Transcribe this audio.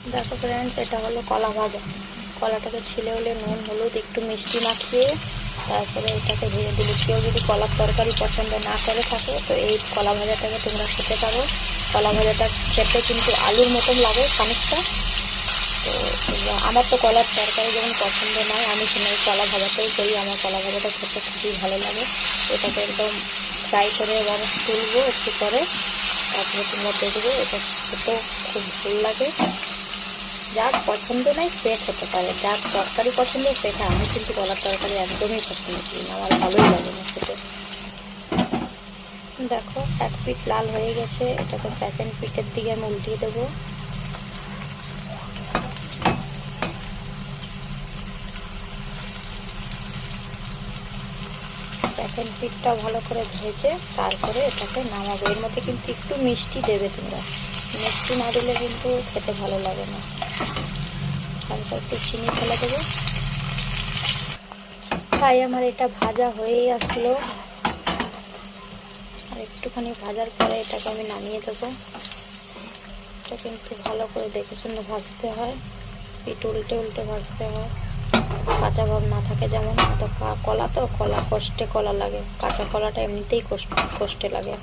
দেখো ফ্রেন্ডস, এটা হলো কলা ভাজা। কলাটাকে ছিলে হলে নুন হলুদ একটু মিষ্টি মাখিয়ে তারপরে এটাকে ভেজে দিলে, কেউ যদি কলার তরকারি পছন্দ না করে থাকে তো এই কলা ভাজাটাকে তোমরা খেতে পারো। কলা ভাজাটা খেতে কিন্তু আলুর মতন লাগে খানিকটা। তো আমার তো কলার তরকারি যখন পছন্দ নয়, আমি এই কলা ভাজাটাই করি। আমার কলা ভাজাটা খেতে খুবই ভালো লাগে। এটাকে একদম ফ্রাই করে এবার তুলবো একটু পরে, তারপরে তোমরা দেখবে এটা খেতেও খুব ভালো লাগে। যার পছন্দ নেই সে খেতে পারে, যার তরকারি পছন্দ সে খায়। আমি কিন্তু কলার তরকারি একদমই পছন্দ করি না, আমার ভালোই লাগে না খেতে। দেখো এক পিঠ লাল হয়ে গেছে, এটাকে সেকেন্ড পিঠের দিকে আমি উল্টিয়ে দেবো। সেকেন্ড পিঠটা ভালো করে ভেজে তারপরে এটাকে নামাবো। এর মধ্যে কিন্তু একটু মিষ্টি দেবে তোমরা, মিষ্টি না দিলে কিন্তু খেতে ভালো লাগে না। হালকা একটু চিনি ফেলে দেবো। তাই আমার এটা ভাজা হয়েই আসলো। আর একটুখানি ভাজার পরে এটাকে আমি নামিয়ে দেবো। এটা কিন্তু ভালো করে দেখে শুনে ভাজতে হয়, পিঠ উল্টে উল্টে ভাজতে হয়, কাঁচা ভাব না থাকে। যেমন তো কলা লাগে, কাঁচা কলাটা এমনিতেই কষ্টে লাগে।